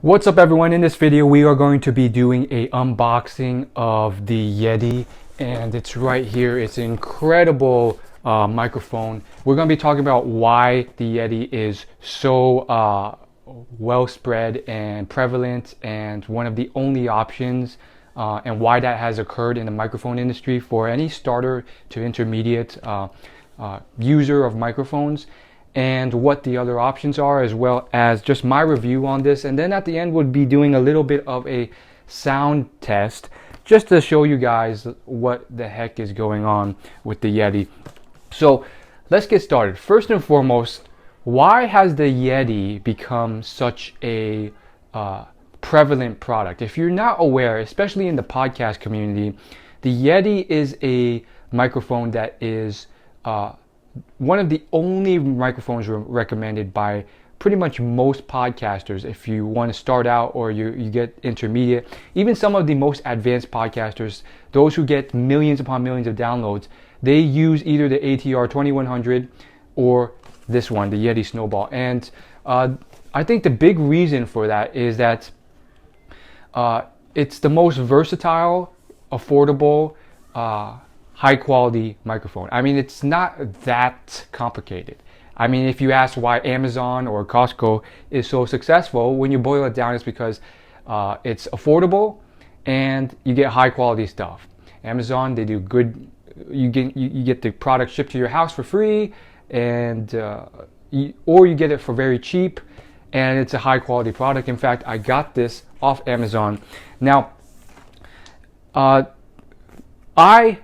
What's up everyone? In this video we are going to be doing a unboxing of the Yeti, and it's right here. It's an incredible microphone. We're going to be talking about why the Yeti is so well spread and prevalent and one of the only options, and why that has occurred in the microphone industry for any starter to intermediate user of microphones, and what the other options are, as well as just my review on this. And then at the end we'll be doing a little bit of a sound test just to show you guys what the heck is going on with the Yeti. So let's get started. First and foremost, why has the Yeti become such a prevalent product? If you're not aware, especially in the podcast community, the Yeti is a microphone that is one of the only microphones recommended by pretty much most podcasters if you want to start out or you get intermediate. Even some of the most advanced podcasters, those who get millions upon millions of downloads, they use either the ATR 2100 or this one, the Yeti Snowball. And I think the big reason for that is that it's the most versatile, affordable, high quality microphone. I mean, it's not that complicated. I mean, if you ask why Amazon or Costco is so successful, when you boil it down, it's because it's affordable and you get high quality stuff. Amazon, they do good. You get the product shipped to your house for free, and or you get it for very cheap, and it's a high quality product. In fact, I got this off Amazon. Now, I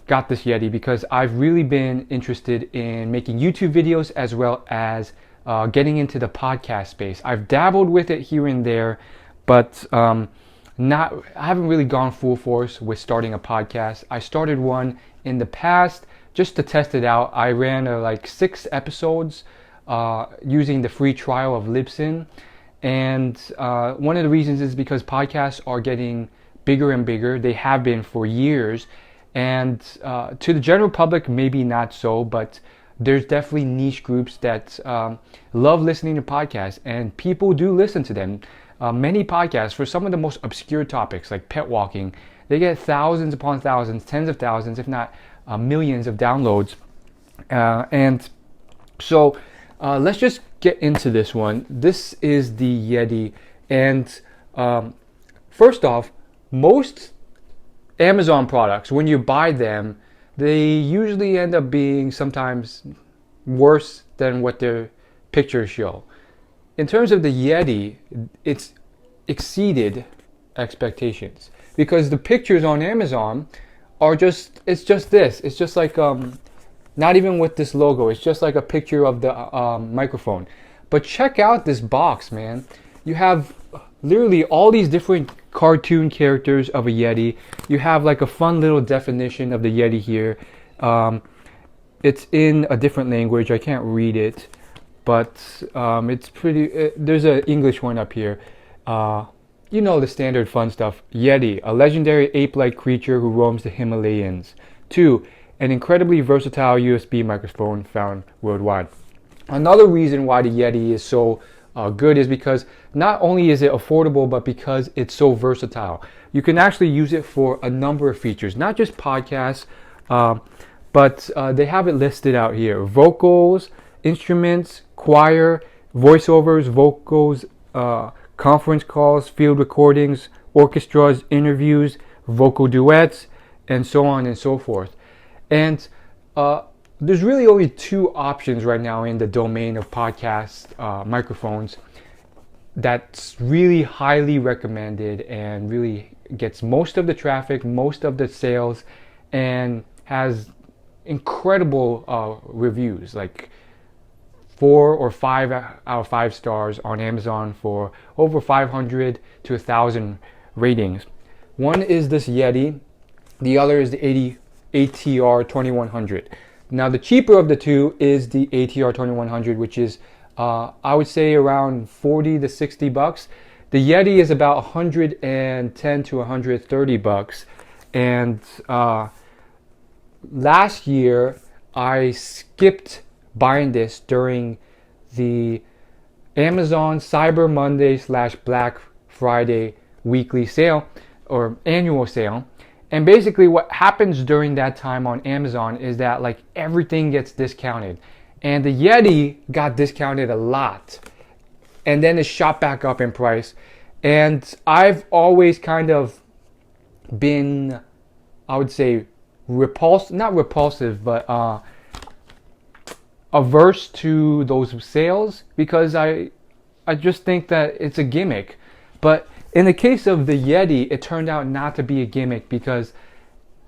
got this Yeti because I've really been interested in making YouTube videos, as well as getting into the podcast space. I've dabbled with it here and there, but I haven't really gone full force with starting a podcast. I started one in the past just to test it out. I ran like 6 episodes using the free trial of Libsyn, and one of the reasons is because podcasts are getting bigger and bigger. They have been for years. And to the general public, maybe not so, but there's definitely niche groups that love listening to podcasts, and people do listen to them. Many podcasts, for some of the most obscure topics like pet walking, they get thousands upon thousands, tens of thousands, if not millions of downloads. And so let's just get into this one. This is the Yeti. And first off, most Amazon products, when you buy them, they usually end up being sometimes worse than what their pictures show. In terms of the Yeti, it's exceeded expectations, because the pictures on Amazon are just, it's just this. It's just like, not even with this logo, it's just like a picture of the microphone. But check out this box, man. You have literally all these different cartoon characters of a Yeti. You have like a fun little definition of the Yeti here. It's in a different language. I can't read it, but it's pretty. There's an English one up here. You know, the standard fun stuff. Yeti, a legendary ape-like creature who roams the Himalayas. 2, an incredibly versatile USB microphone found worldwide. Another reason why the Yeti is so good is because not only is it affordable, but because it's so versatile. You can actually use it for a number of features, not just podcasts, but they have it listed out here: vocals, instruments, choir, voiceovers, vocals, conference calls, field recordings, orchestras, interviews, vocal duets, and so on and so forth. And there's really only 2 options right now in the domain of podcast microphones that's really highly recommended and really gets most of the traffic, most of the sales, and has incredible reviews, like 4 or 5 out of 5 stars on Amazon, for over 500 to 1,000 ratings. One is this Yeti, the other is the ATR 2100. Now, the cheaper of the 2 is the ATR 2100, which is, I would say, around 40 to 60 bucks. The Yeti is about 110 to 130 bucks. And last year, I skipped buying this during the Amazon Cyber Monday slash Black Friday weekly sale or annual sale. And basically what happens during that time on Amazon is that like everything gets discounted. And the Yeti got discounted a lot. And then it shot back up in price. And I've always kind of been, I would say, not repulsive, but averse to those sales because I just think that it's a gimmick. But in the case of the Yeti, it turned out not to be a gimmick because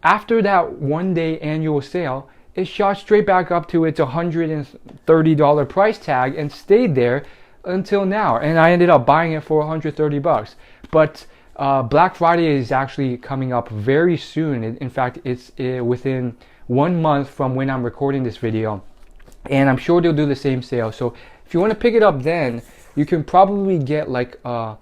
after that one-day annual sale, it shot straight back up to its $130 price tag and stayed there until now. And I ended up buying it for $130. But Black Friday is actually coming up very soon. In fact, it's within 1 month from when I'm recording this video. And I'm sure they'll do the same sale. So if you want to pick it up then, you can probably get like a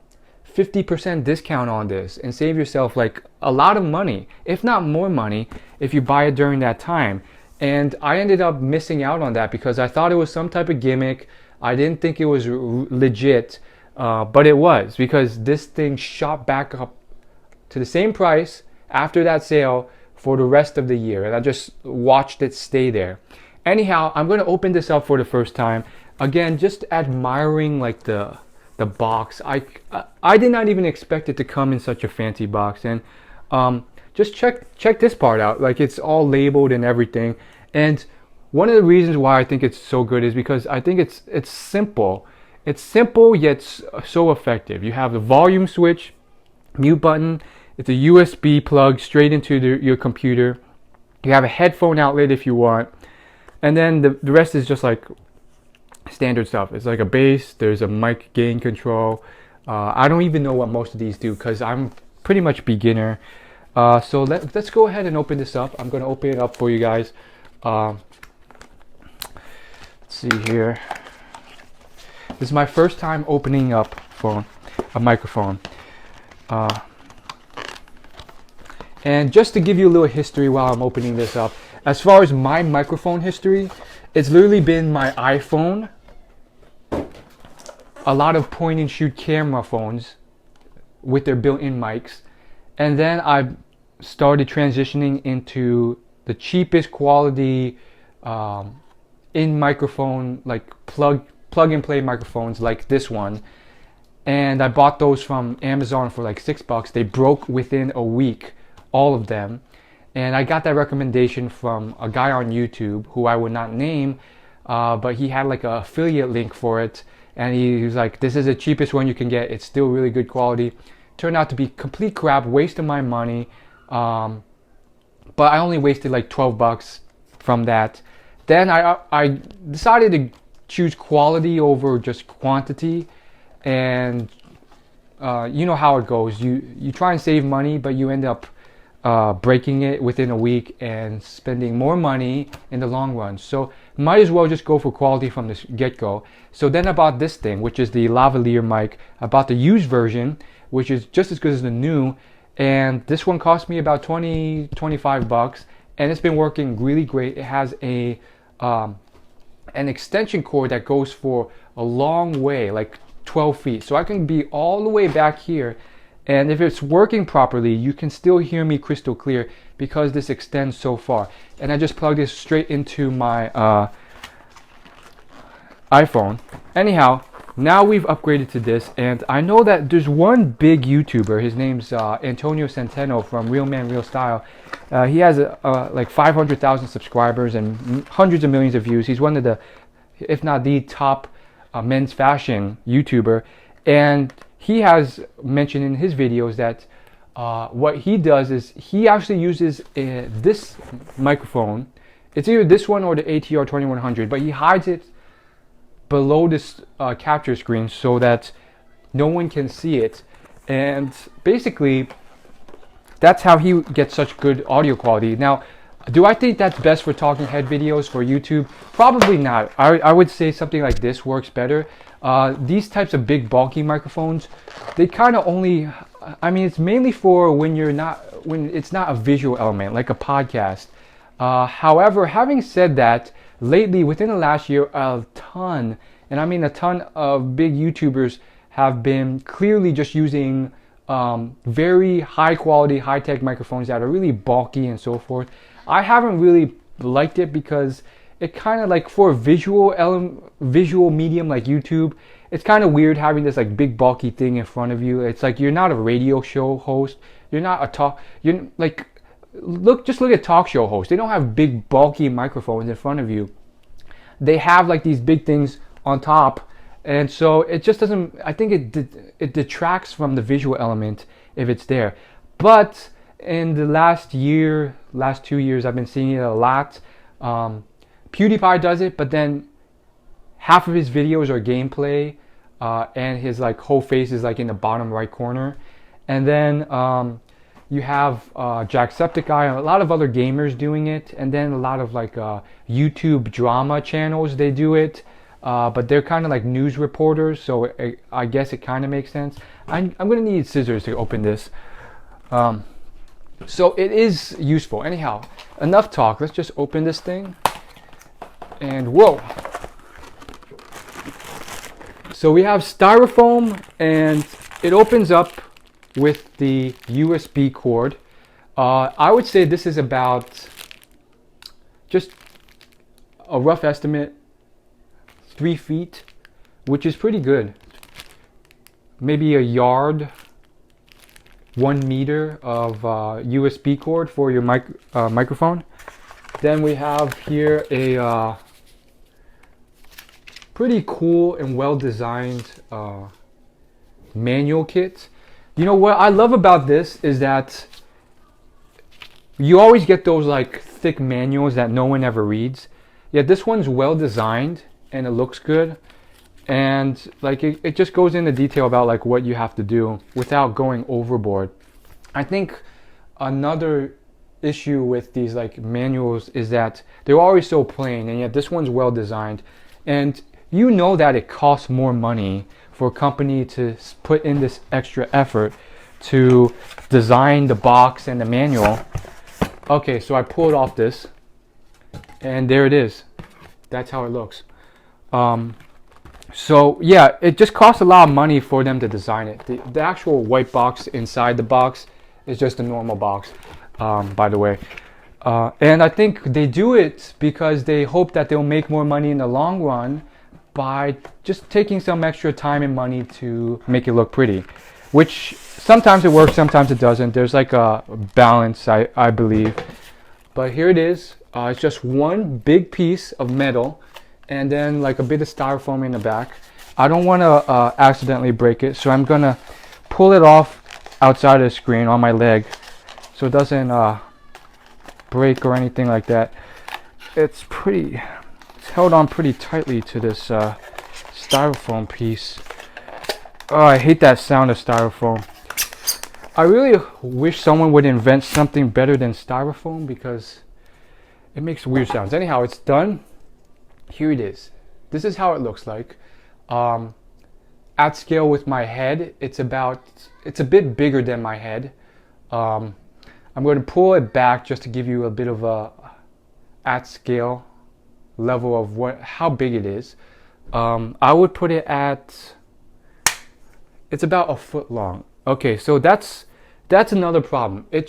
50% discount on this and save yourself like a lot of money, if not more money, if you buy it during that time. And I ended up missing out on that because I thought it was some type of gimmick. I didn't think it was legit, but it was, because this thing shot back up to the same price after that sale for the rest of the year. And I just watched it stay there. Anyhow, I'm going to open this up for the first time. Again, just admiring like the box. I did not even expect it to come in such a fancy box. And just check this part out. Like, it's all labeled and everything. And one of the reasons why I think it's so good is because I think it's simple. It's simple yet so effective. You have the volume switch, mute button. It's a USB plug straight into your computer. You have a headphone outlet if you want. And then the rest is just like standard stuff. It's like a bass. There's a mic gain control. I don't even know what most of these do because I'm pretty much beginner. So let's go ahead and open this up. I'm going to open it up for you guys. Let's see here. This is my first time opening up for a microphone. And just to give you a little history while I'm opening this up, as far as my microphone history, it's literally been my iPhone, a lot of point and shoot camera phones with their built-in mics, and then I started transitioning into the cheapest quality in microphone, like plug and play microphones like this one. And I bought those from Amazon for like $6. They broke within a week, all of them. And I got that recommendation from a guy on YouTube who I would not name, but he had like an affiliate link for it. And he was like, this is the cheapest one you can get. It's still really good quality. Turned out to be complete crap, waste of my money. But I only wasted like $12 from that. Then I decided to choose quality over just quantity. And you know how it goes. You try and save money, but you end up breaking it within a week and spending more money in the long run. So might as well just go for quality from the get-go. So then I bought this thing, which is the lavalier mic. I bought the used version, which is just as good as the new. And this one cost me about $25, and it's been working really great. It has an extension cord that goes for a long way, like 12 feet. So I can be all the way back here. And if it's working properly, you can still hear me crystal clear because this extends so far. And I just plugged this straight into my iPhone. Anyhow, now we've upgraded to this. And I know that there's one big YouTuber. His name's Antonio Centeno from Real Man Real Style. He has like 500,000 subscribers and hundreds of millions of views. He's one of the, if not the top men's fashion YouTuber. And he has mentioned in his videos that what he does is he actually uses this microphone. It's either this one or the ATR 2100, but he hides it below this capture screen so that no one can see it. And basically, that's how he gets such good audio quality. Now, do I think that's best for talking head videos for YouTube? Probably not. I would say something like this works better. These types of big bulky microphones, they kind of only, I mean, it's mainly for when it's not a visual element like a podcast. However, having said that, lately within the last year, a ton and I mean a ton of big YouTubers have been clearly just using very high quality, high tech microphones that are really bulky and so forth. I haven't really liked it because it kind of like, for a visual medium like YouTube, it's kind of weird having this like big bulky thing in front of you. It's like you're not a radio show host. You're not a talk. You're like, just look at talk show hosts. They don't have big bulky microphones in front of you. They have like these big things on top, and so it just doesn't. I think it detracts from the visual element if it's there. But in the last 2 years, I've been seeing it a lot. PewDiePie does it, but then half of his videos are gameplay, and his like whole face is like in the bottom right corner. And then you have Jacksepticeye and a lot of other gamers doing it, and then a lot of like YouTube drama channels, they do it, but they're kind of like news reporters, so I guess it kind of makes sense. I'm gonna need scissors to open this. So it is useful. Anyhow, enough talk. Let's just open this thing. And whoa! So we have styrofoam, and it opens up with the USB cord. I would say this is about, just a rough estimate, 3 feet, which is pretty good. Maybe a yard, 1 meter of USB cord for your microphone. Then we have here a pretty cool and well designed manual kit. You know what I love about this is that you always get those like thick manuals that no one ever reads. Yet this one's well designed and it looks good, and like it just goes into detail about like what you have to do without going overboard. I think another issue with these like manuals is that they're always so plain, and yet this one's well designed. And you know that it costs more money for a company to put in this extra effort to design the box and the manual. Okay, so I pulled off this, and there it is. That's how it looks. So yeah, it just costs a lot of money for them to design it. The actual white box inside the box is just a normal box, by the way. And I think they do it because they hope that they'll make more money in the long run by just taking some extra time and money to make it look pretty, which sometimes it works, sometimes it doesn't. There's like a balance, I believe. But here it is. It's just one big piece of metal and then like a bit of styrofoam in the back. I don't want to accidentally break it, so I'm gonna pull it off outside of the screen on my leg so it doesn't break or anything like that. It's held on pretty tightly to this styrofoam piece. Oh, I hate that sound of styrofoam. I really wish someone would invent something better than styrofoam because it makes weird sounds. Anyhow, it's done. Here it is. This is how it looks like. At scale with my head, it's a bit bigger than my head. I'm going to pull it back just to give you a bit of a at scale level of how big it is. I would put it at, it's about a foot long. Okay, so that's another problem. I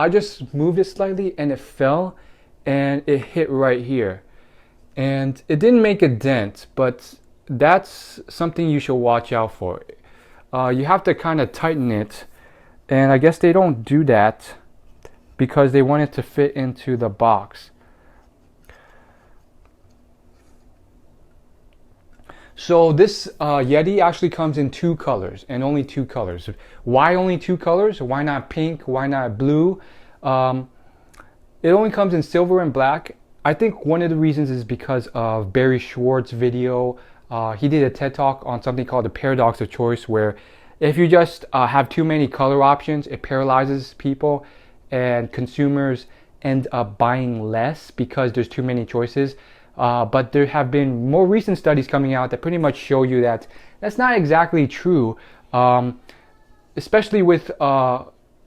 just moved it slightly and it fell and it hit right here. And it didn't make a dent, but that's something you should watch out for. You have to kind of tighten it, and I guess they don't do that because they want it to fit into the box. So this Yeti actually comes in 2 colors, and only 2 colors. Why only 2 colors? Why not pink? Why not blue? It only comes in silver and black. I think one of the reasons is because of Barry Schwartz's video. He did a TED Talk on something called the paradox of choice, where if you just have too many color options, it paralyzes people and consumers end up buying less because there's too many choices. But there have been more recent studies coming out that pretty much show you that that's not exactly true, especially with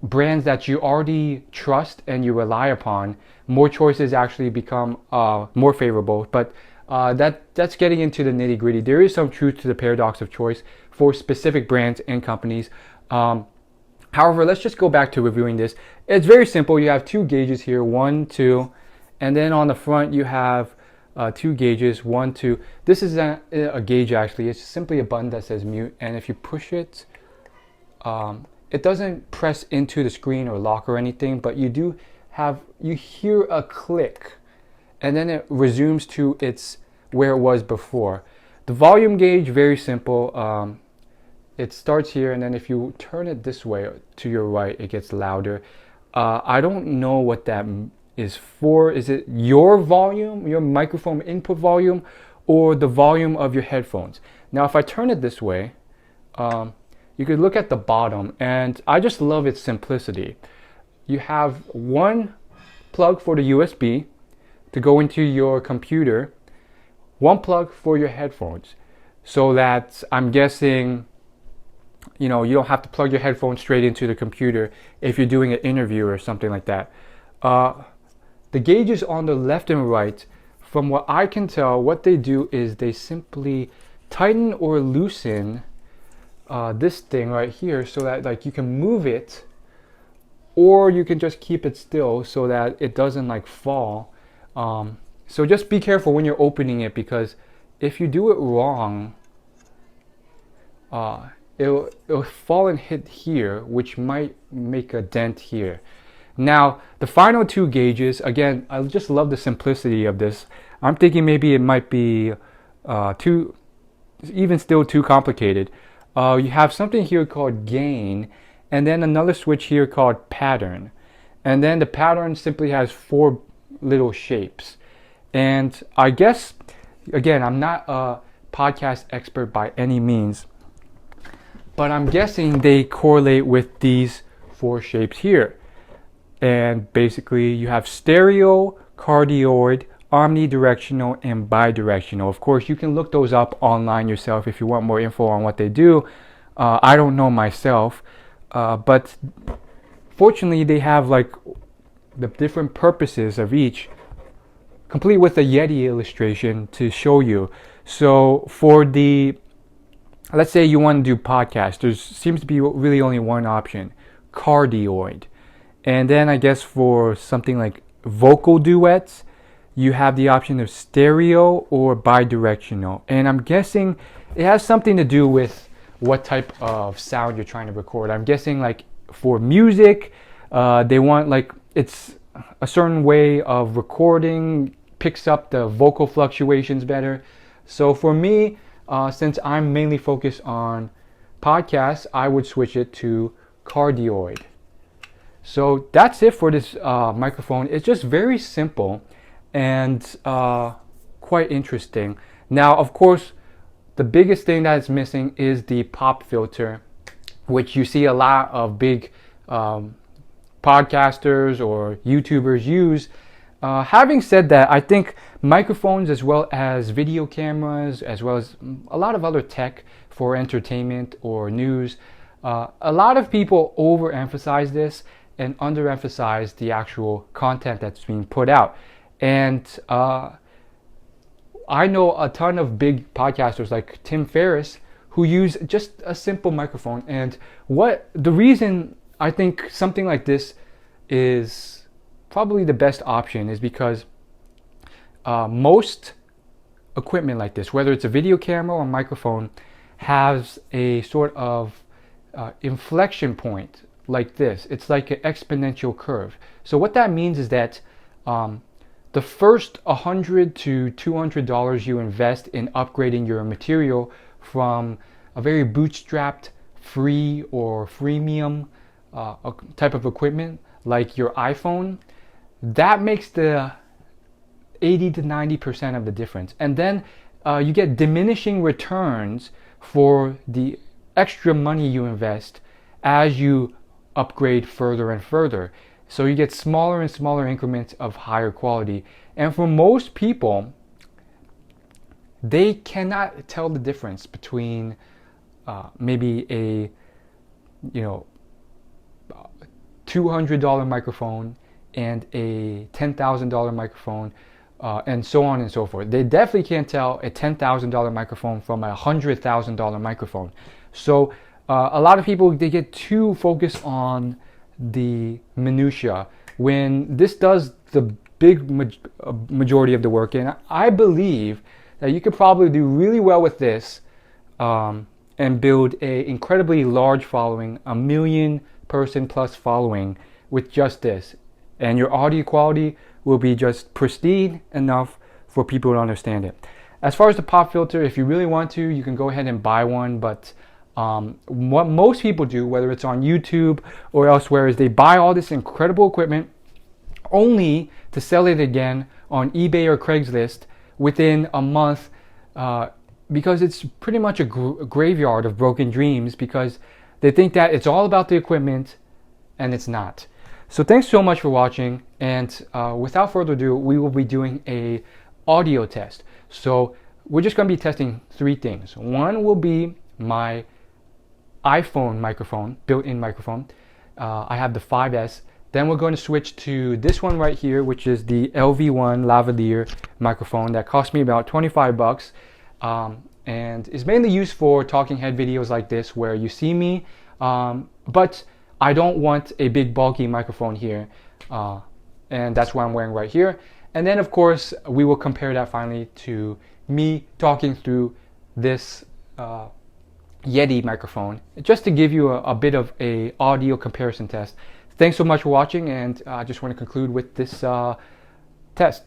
brands that you already trust and you rely upon. More choices actually become more favorable. But that's getting into the nitty gritty. There is some truth to the paradox of choice for specific brands and companies. However, let's just go back to reviewing this. It's very simple. You have two gauges here, 1, 2, and then on the front you have two gauges, 1, 2. This is a gauge actually. It's simply a button that says mute, and if you push it, it doesn't press into the screen or lock or anything, but you hear a click, and then it resumes to where it was before. The volume gauge, very simple. It starts here, and then if you turn it this way to your right, it gets louder. I don't know what that is for. Is it your volume, your microphone input volume, or the volume of your headphones? Now, if I turn it this way, you could look at the bottom, and I just love its simplicity. You have one plug for the USB to go into your computer, one plug for your headphones, so that I'm guessing, you don't have to plug your headphones straight into the computer if you're doing an interview or something like that. The gauges on the left and right, from what I can tell, what they do is they simply tighten or loosen this thing right here, so that like you can move it, or you can just keep it still so that it doesn't like fall. So just be careful when you're opening it, because if you do it wrong, it'll fall and hit here, which might make a dent here. Now, the final two gauges, again, I just love the simplicity of this. I'm thinking maybe it might be too complicated. You have something here called gain, and then another switch here called pattern. And then the pattern simply has 4 little shapes. And I guess, again, I'm not a podcast expert by any means, but I'm guessing they correlate with these 4 shapes here. And basically you have stereo, cardioid, omnidirectional, and bidirectional. Of course, you can look those up online yourself if you want more info on what they do. I don't know myself, but fortunately they have like the different purposes of each, complete with a Yeti illustration to show you. So for let's say you want to do podcasts, there seems to be really only one option, cardioid. And then I guess for something like vocal duets, you have the option of stereo or bidirectional. And I'm guessing it has something to do with what type of sound you're trying to record. I'm guessing like for music, they want like it's a certain way of recording, picks up the vocal fluctuations better. So for me, since I'm mainly focused on podcasts, I would switch it to cardioid. So that's it for this microphone. It's just very simple and quite interesting. Now, of course, the biggest thing that is missing is the pop filter, which you see a lot of big podcasters or YouTubers use. Having said that, I think microphones as well as video cameras, as well as a lot of other tech for entertainment or news, a lot of people overemphasize this and underemphasize the actual content that's being put out. And I know a ton of big podcasters like Tim Ferriss who use just a simple microphone. And the reason I think something like this is probably the best option is because most equipment like this, whether it's a video camera or microphone, has a sort of inflection point like this. It's like an exponential curve. So what that means is that the first $100 to $200 you invest in upgrading your material from a very bootstrapped, free or freemium type of equipment like your iPhone, that makes the 80 to 90% of the difference. And then you get diminishing returns for the extra money you invest as you upgrade further and further. So you get smaller and smaller increments of higher quality. And for most people, they cannot tell the difference between maybe a $200 microphone and a $10,000 microphone, and so on and so forth. They definitely can't tell a $10,000 microphone from a $100,000 microphone. So a lot of people, they get too focused on the minutia when this does the big majority of the work. And I believe that you could probably do really well with this and build a incredibly large following, a 1 million person plus following with just this. And your audio quality will be just pristine enough for people to understand it. As far as the pop filter, if you really want to, you can go ahead and buy one. But what most people do, whether it's on YouTube or elsewhere, is they buy all this incredible equipment only to sell it again on eBay or Craigslist within a month, because it's pretty much a graveyard of broken dreams, because they think that it's all about the equipment, and it's not. So thanks so much for watching, and without further ado, we will be doing a audio test. So we're just going to be testing 3 things. One will be my iPhone microphone, built-in microphone. I have the 5S. Then we're going to switch to this one right here, which is the LV1 lavalier microphone that cost me about 25 bucks, and is mainly used for talking head videos like this, where you see me, but I don't want a big bulky microphone here, and that's what I'm wearing right here. And then of course we will compare that finally to me talking through this Yeti microphone, just to give you a bit of a audio comparison test. Thanks so much for watching, and I just want to conclude with this test.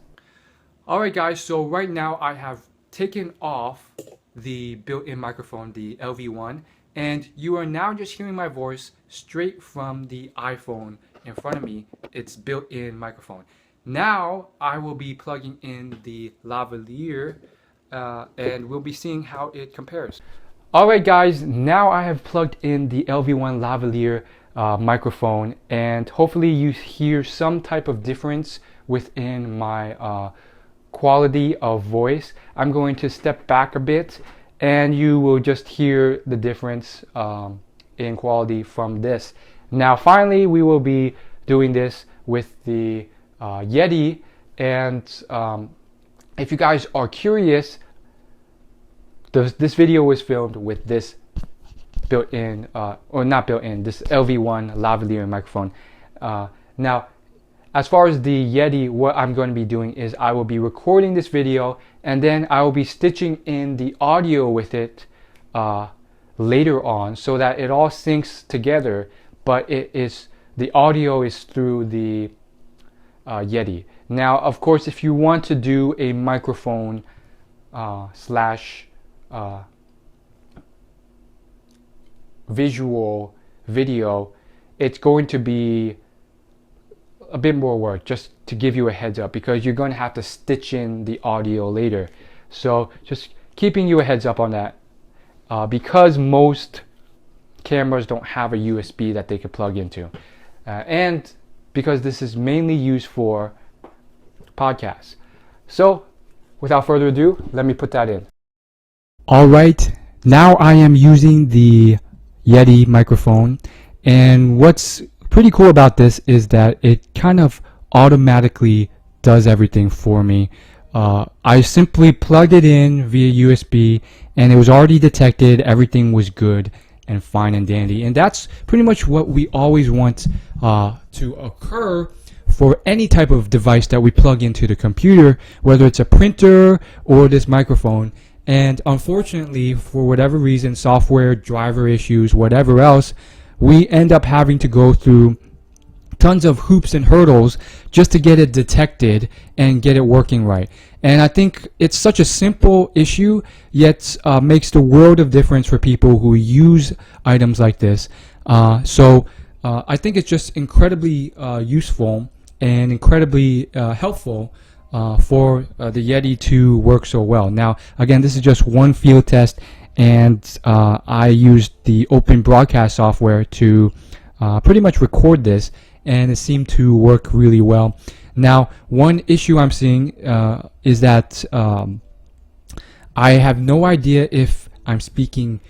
Alright guys, so right now I have taken off the built-in microphone, the LV1, and you are now just hearing my voice straight from the iPhone in front of me, its built-in microphone. Now I will be plugging in the lavalier, and we'll be seeing how it compares. Alright guys, now I have plugged in the LV1 lavalier microphone, and hopefully you hear some type of difference within my quality of voice. I'm going to step back a bit, and you will just hear the difference in quality from this. Now finally we will be doing this with the Yeti, and if you guys are curious, this video was filmed with this built-in, or not built-in, this LV1 lavalier microphone. Now as far as the Yeti, what I'm going to be doing is I will be recording this video, and then I will be stitching in the audio with it later on, so that it all syncs together, but the audio is through the Yeti. Now of course, if you want to do a microphone slash visual video, it's going to be a bit more work, just to give you a heads up, because you're going to have to stitch in the audio later. So just keeping you a heads up on that, because most cameras don't have a USB that they could plug into, and because this is mainly used for podcasts. So without further ado, let me put that in. Alright, now I am using the Yeti microphone, and what's pretty cool about this is that it kind of automatically does everything for me. I simply plugged it in via USB, and it was already detected, everything was good and fine and dandy. And that's pretty much what we always want to occur for any type of device that we plug into the computer, whether it's a printer or this microphone. And unfortunately, for whatever reason, software, driver issues, whatever else, we end up having to go through tons of hoops and hurdles just to get it detected and get it working right. And I think it's such a simple issue, yet makes the world of difference for people who use items like this. So I think it's just incredibly useful and incredibly helpful for the Yeti to work so well. Now again, this is just one field test, and I used the open broadcast software to pretty much record this, and it seemed to work really well. Now one issue I'm seeing is that I have no idea if I'm speaking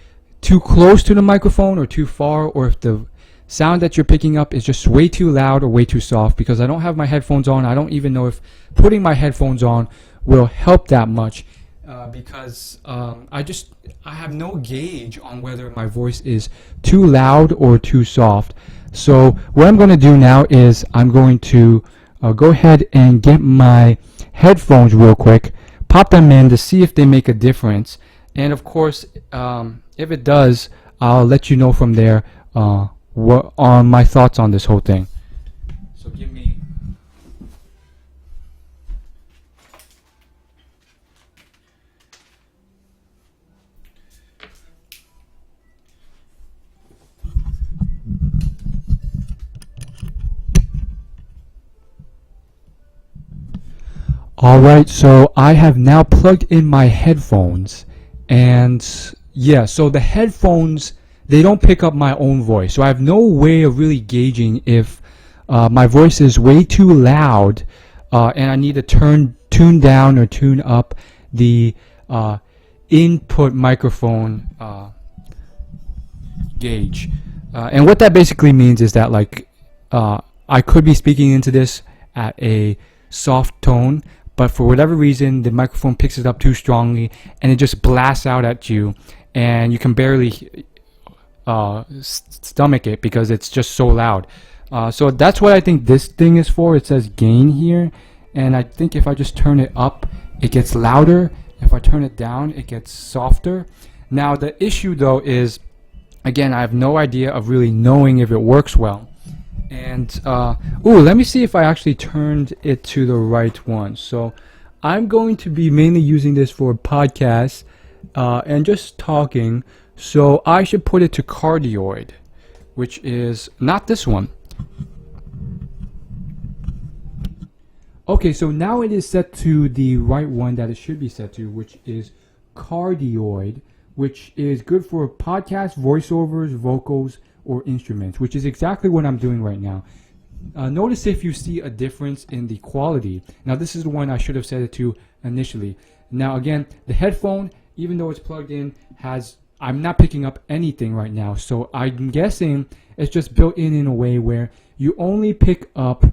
too close to the microphone or too far, or if the sound that you're picking up is just way too loud or way too soft, because I don't have my headphones on. I don't even know if putting my headphones on will help that much, because I have no gauge on whether my voice is too loud or too soft. So what I'm going to do now is I'm going to go ahead and get my headphones real quick, pop them in to see if they make a difference, and of course if it does, I'll let you know from there what are my thoughts on this whole thing. So give me Alright, so I have now plugged in my headphones, and yeah, so the headphones, they don't pick up my own voice, so I have no way of really gauging if my voice is way too loud, and I need to tune down or tune up the input microphone gauge. And what that basically means is that, like, I could be speaking into this at a soft tone, but for whatever reason the microphone picks it up too strongly and it just blasts out at you, and you can barely stomach it because it's just so loud. So that's what I think this thing is for. It says gain here, and I think if I just turn it up it gets louder, if I turn it down it gets softer. Now the issue though is, again, I have no idea of really knowing if it works well. And let me see if I actually turned it to the right one. So I'm going to be mainly using this for podcasts and just talking, so I should put it to cardioid, which is not this one. Okay, so now it is set to the right one that it should be set to, which is cardioid, which is good for podcasts, voiceovers, vocals, or instruments, which is exactly what I'm doing right now. Notice if you see a difference in the quality. Now this is the one I should have set it to initially. Now again, the headphone, even though it's plugged in, I'm not picking up anything right now, so I'm guessing it's just built in a way where you only pick up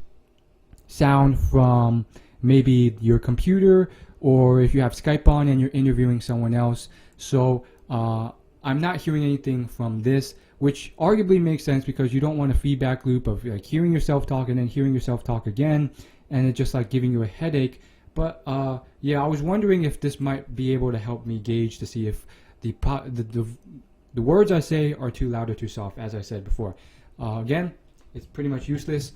sound from maybe your computer, or if you have Skype on and you're interviewing someone else. So I'm not hearing anything from this, which arguably makes sense because you don't want a feedback loop of like hearing yourself talk and then hearing yourself talk again, and it's just like giving you a headache. But yeah, I was wondering if this might be able to help me gauge to see if the words I say are too loud or too soft, as I said before. Again, it's pretty much useless,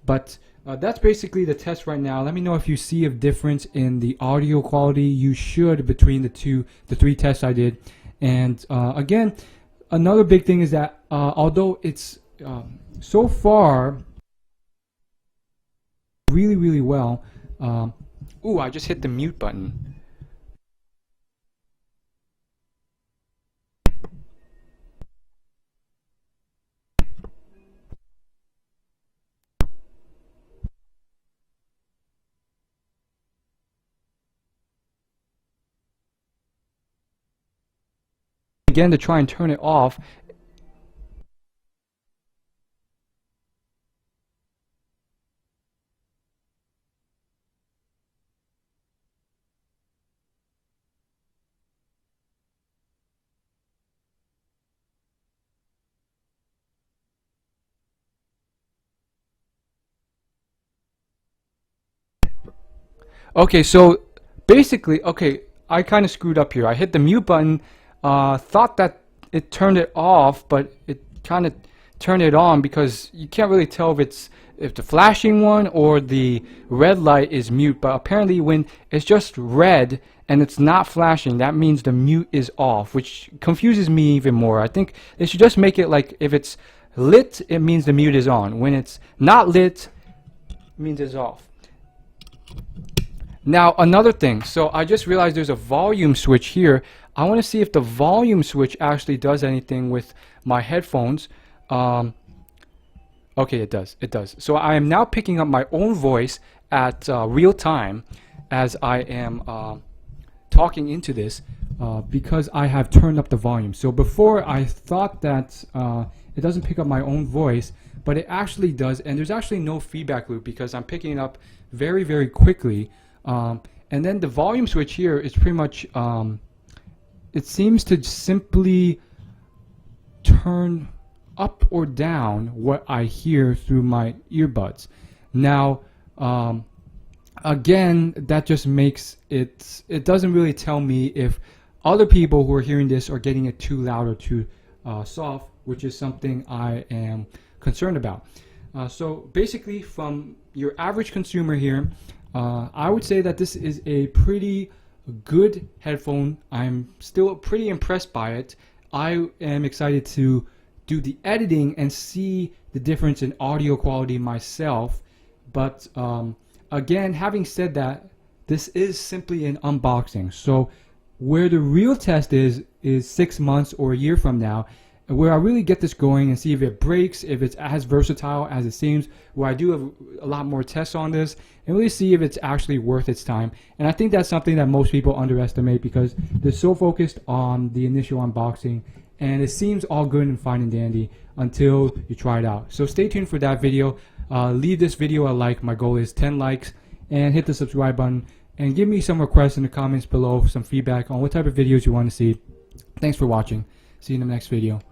but that's basically the test right now. Let me know if you see a difference in the audio quality. You should, between the three tests I did. And again, another big thing is that although it's so far really well, I just hit the mute button. Again, to try and turn it off. Okay, so basically, I kind of screwed up here. I hit the mute button, thought that it turned it off, but it kind of turned it on, because you can't really tell if the flashing one or the red light is mute. But apparently when it's just red and it's not flashing, that means the mute is off, which confuses me even more. I think they should just make it like if it's lit, it means the mute is on. When it's not lit, it means it's off. Now another thing, so I just realized there's a volume switch here. I want to see if the volume switch actually does anything with my headphones. Okay, it does. So I am now picking up my own voice at real time as I am talking into this, because I have turned up the volume. So before I thought that it doesn't pick up my own voice, but it actually does, and there's actually no feedback loop because I'm picking it up very, very quickly. And then the volume switch here is pretty much, it seems to simply turn up or down what I hear through my earbuds. Now, again, that just makes it doesn't really tell me if other people who are hearing this are getting it too loud or too soft, which is something I am concerned about. So basically, from your average consumer here, I would say that this is a pretty good headphone. I'm still pretty impressed by it. I am excited to do the editing and see the difference in audio quality myself. But again, having said that, this is simply an unboxing. So where the real test is 6 months or a year from now, where I really get this going and see if it breaks, if it's as versatile as it seems, where I do have a lot more tests on this and really see if it's actually worth its time. And I think that's something that most people underestimate because they're so focused on the initial unboxing, and it seems all good and fine and dandy until you try it out. So stay tuned for that video. Leave this video a like. My goal is 10 likes, and hit the subscribe button, and give me some requests in the comments below, some feedback on what type of videos you want to see. Thanks for watching. See you in the next video.